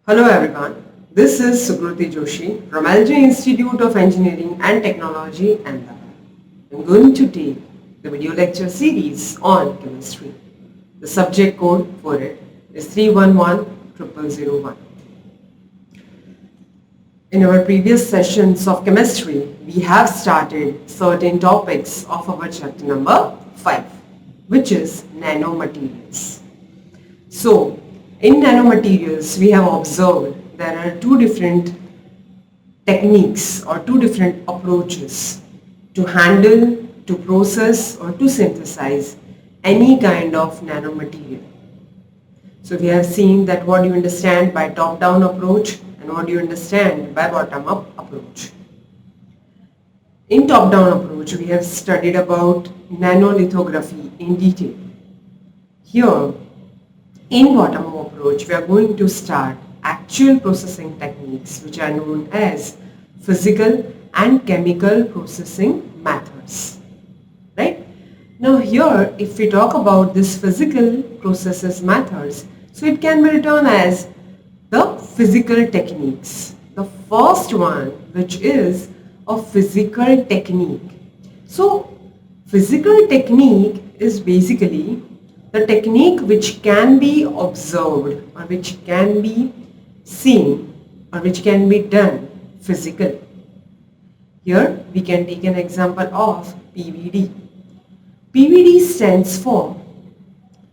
Hello everyone, this is Sukriti Joshi from LG Institute of Engineering and Technology, Ahmedabad. I'm going to take the video lecture series on chemistry. The subject code for it is 3110001. In our previous sessions of chemistry, we have started certain topics of our chapter number 5, which is nanomaterials. So, in nanomaterials, we have observed there are two different techniques or two different approaches to handle, to process or to synthesize any kind of nanomaterial. So we have seen that what you understand by top-down approach and what you understand by bottom-up approach. In top-down approach, we have studied about nanolithography in detail. Here, in bottom-up approach, we are going to start actual processing techniques which are known as physical and chemical processing methods. Right? Now here, if we talk about this physical processes methods, so it can be written as the physical techniques. The first one, which is a physical technique. So physical technique is basically the technique which can be observed or which can be seen or which can be done physically. Here we can take an example of PVD. PVD stands for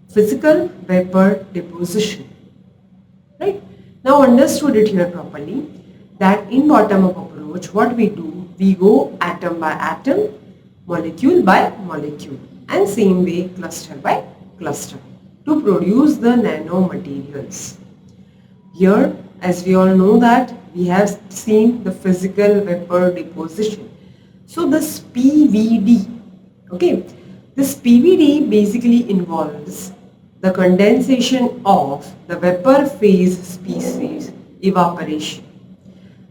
physical vapor deposition. Right? Now understood it here properly that in bottom-up approach what we do, we go atom by atom, molecule by molecule, and same way cluster by cluster to produce the nanomaterials. Here, as we all know that we have seen the physical vapor deposition. So this PVD, okay, this PVD basically involves the condensation of the vapor phase species evaporation,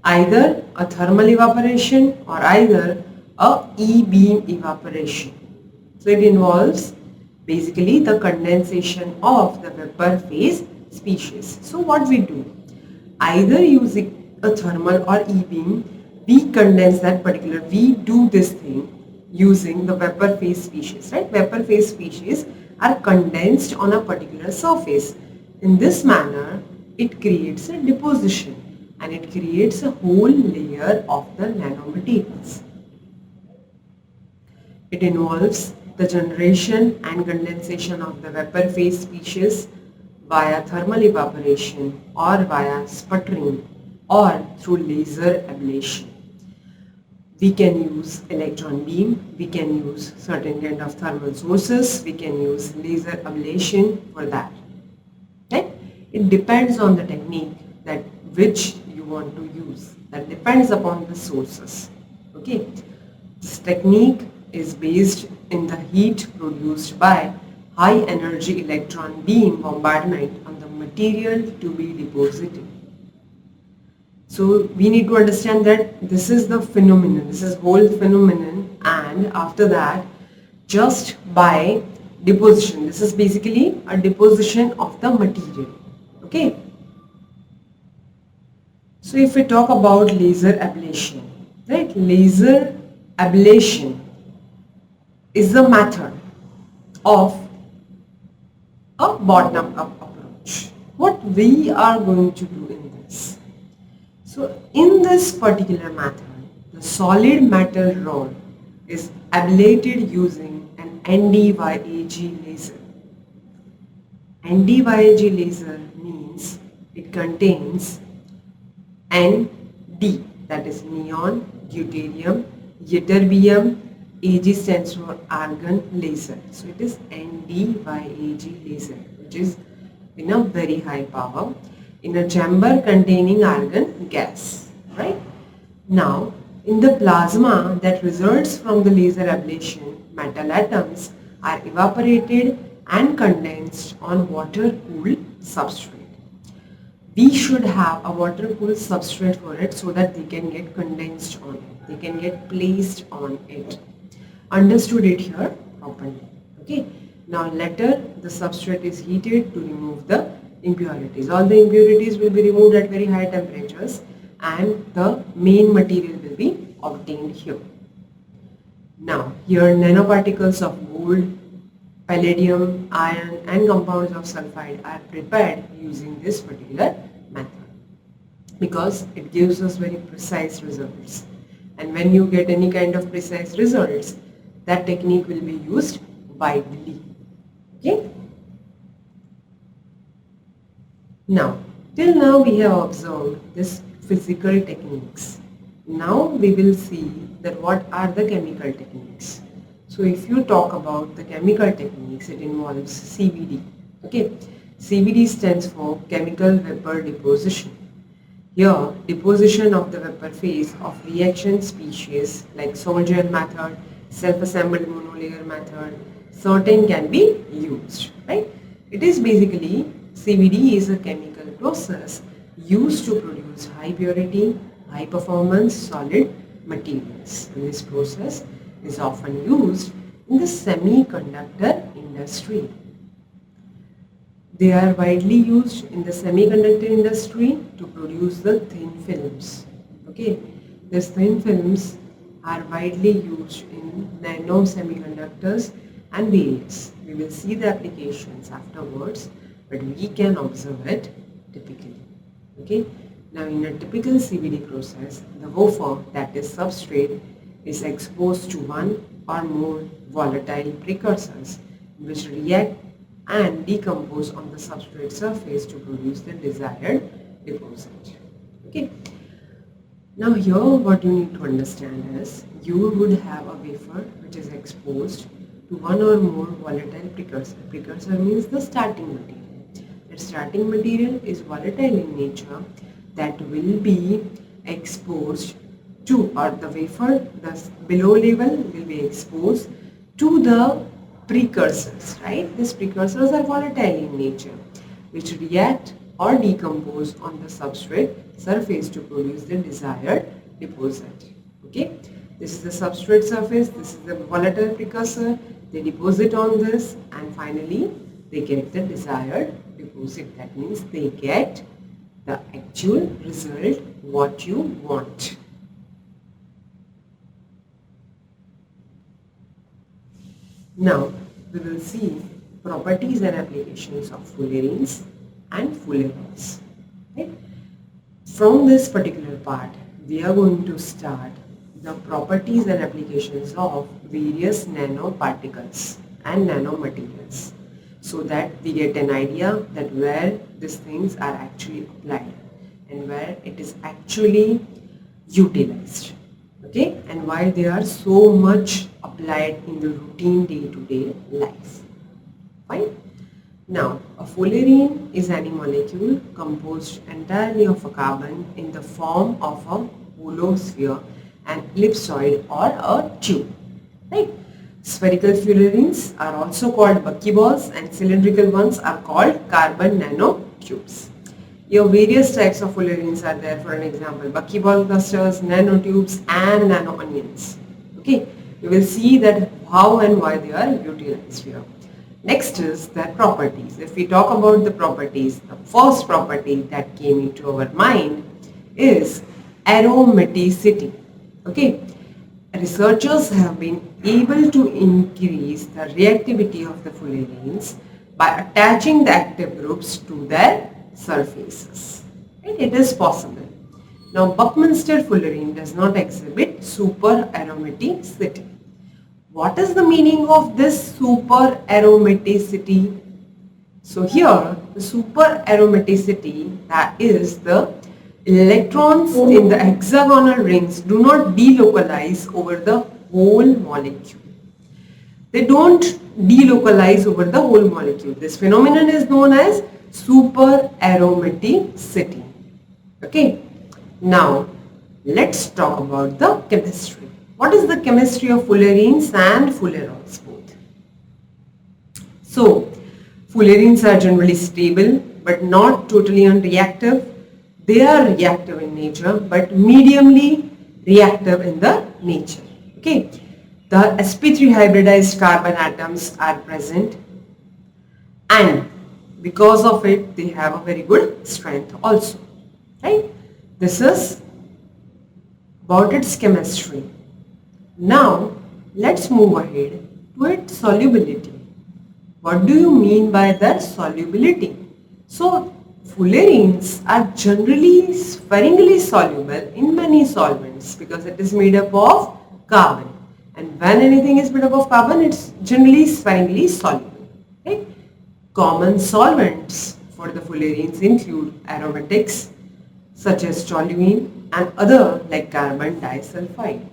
either a thermal evaporation or either a E-beam evaporation. So it involves basically the condensation of the vapor phase species. So what we do, either using a thermal or E-beam, we condense that particular, we do this thing using the vapor phase species, right? Vapor phase species are condensed on a particular surface. In this manner, it creates a deposition and it creates a whole layer of the nanomaterials. It involves the generation and condensation of the vapor phase species via thermal evaporation or via sputtering or through laser ablation. We can use electron beam, we can use certain kind of thermal sources, we can use laser ablation for that. Right? It depends on the technique that which you want to use. That depends upon the sources. Okay? This technique is based in the heat produced by high energy electron beam bombardment on the material to be deposited. So we need to understand that this is the phenomenon, this is whole phenomenon, and after that just by deposition, this is basically a deposition of the material. Okay. So if we talk about laser ablation, right, laser ablation is the method of a bottom-up approach. What we are going to do in this? So in this particular method, the solid metal rod is ablated using an NdYAG laser. NdYAG laser means it contains Nd, that is neon, deuterium, ytterbium, Ag stands for argon laser. So it is NdYAG laser, which is in a very high power in a chamber containing argon gas. Right? Now, in the plasma that results from the laser ablation, metal atoms are evaporated and condensed on water-cooled substrate. We should have a water-cooled substrate for it so that they can get condensed on it. They can get placed on it. Understood it here properly. Okay. Now later the substrate is heated to remove the impurities. All the impurities will be removed at very high temperatures and the main material will be obtained here. Now, here nanoparticles of gold, palladium, iron and compounds of sulfide are prepared using this particular method because it gives us very precise results. And when you get any kind of precise results, that technique will be used widely. Okay? Now, till now we have observed this physical techniques. Now we will see that what are the chemical techniques. So if you talk about the chemical techniques, it involves CVD. Okay, CVD stands for chemical vapor deposition. Here, deposition of the vapor phase of reaction species like Sol-Gel method, self-assembled monolayer method, certain can be used, right? It is basically, CVD is a chemical process used to produce high purity, high performance solid materials. And this process is often used in the semiconductor industry. They are widely used in the semiconductor industry to produce the thin films. Okay, these thin films are widely used in nano semiconductors and various. We will see the applications afterwards, but we can observe it typically. Okay, now in a typical CVD process, the wafer, that is substrate, is exposed to one or more volatile precursors which react and decompose on the substrate surface to produce the desired deposit. Okay. Now here what you need to understand is you would have a wafer which is exposed to one or more volatile precursor. Precursor means the starting material. The starting material is volatile in nature that will be exposed to, or the wafer, the below level will be exposed to the precursors, right? These precursors are volatile in nature which react or decompose on the substrate surface to produce the desired deposit. Okay, this is the substrate surface, this is the volatile precursor, they deposit on this and finally they get the desired deposit. That means they get the actual result what you want. Now we will see properties and applications of fullerenes and fullerols. Right? From this particular part, we are going to start the properties and applications of various nanoparticles and nanomaterials, so that we get an idea that where these things are actually applied and where it is actually utilized. Okay, and why they are so much applied in the routine day-to-day life. Fine. Now, a fullerene is any molecule composed entirely of a carbon in the form of a holosphere, an ellipsoid or a tube. Right? Spherical fullerenes are also called buckyballs and cylindrical ones are called carbon nanotubes. Here various types of fullerenes are there. For an example, buckyball clusters, nanotubes and nano onions. Okay, we will see that how and why they are utilized here. Next is their properties. If we talk about the properties, the first property that came into our mind is aromaticity. Okay, researchers have been able to increase the reactivity of the fullerenes by attaching the active groups to their surfaces. Right? It is possible. Now, Buckminster fullerene does not exhibit super aromaticity. What is the meaning of this super aromaticity? So here, the super aromaticity, that is the electrons in the hexagonal rings do not delocalize over the whole molecule. They don't delocalize over the whole molecule. This phenomenon is known as super aromaticity. Okay. Now, let's talk about the chemistry. What is the chemistry of fullerenes and fullerols both? So, fullerenes are generally stable but not totally unreactive. They are reactive in nature but mediumly reactive in the nature. Okay. The sp3 hybridized carbon atoms are present and because of it they have a very good strength also, right? This is about its chemistry. Now let's move ahead to its solubility. What do you mean by that solubility? So fullerenes are generally sparingly soluble in many solvents because it is made up of carbon, and when anything is made up of carbon it's generally sparingly soluble, right? Common solvents for the fullerenes include aromatics such as toluene and other like carbon disulfide.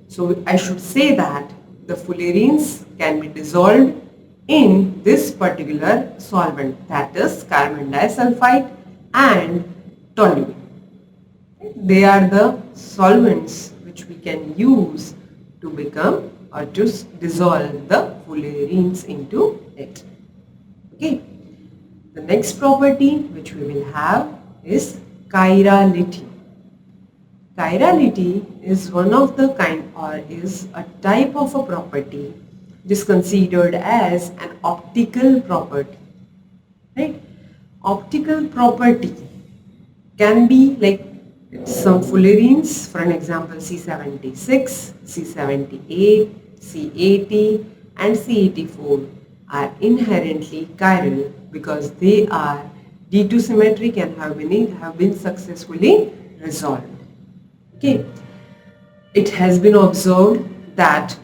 So I should say that the fullerenes can be dissolved in this particular solvent, that is carbon disulfide and toluene. They are the solvents which we can use to become or to dissolve the fullerenes into it. Okay. The next property which we will have is chirality. Chirality is one of the kind or is a type of a property which is considered as an optical property, right? Optical property can be like some fullerenes, for an example C76, C78, C80 and C84 are inherently chiral because they are D2 symmetric and have been successfully resolved. Okay. It has been observed that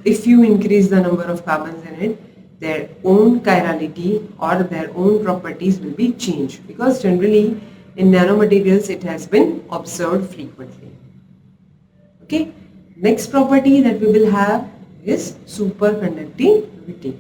if you increase the number of carbons in it, their own chirality or their own properties will be changed, because generally in nanomaterials it has been observed frequently. Okay. Next property that we will have is superconductivity.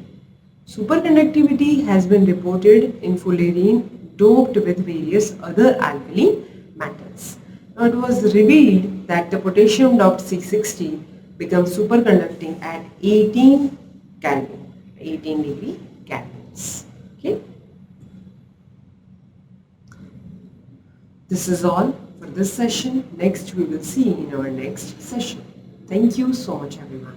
Superconductivity has been reported in fullerene doped with various other alkali metals. Now it was revealed that the potassium doped C60 becomes superconducting at 18 Kelvin, 18 degree Kelvins. Okay. This is all for this session. Next we will see in our next session. Thank you so much everyone.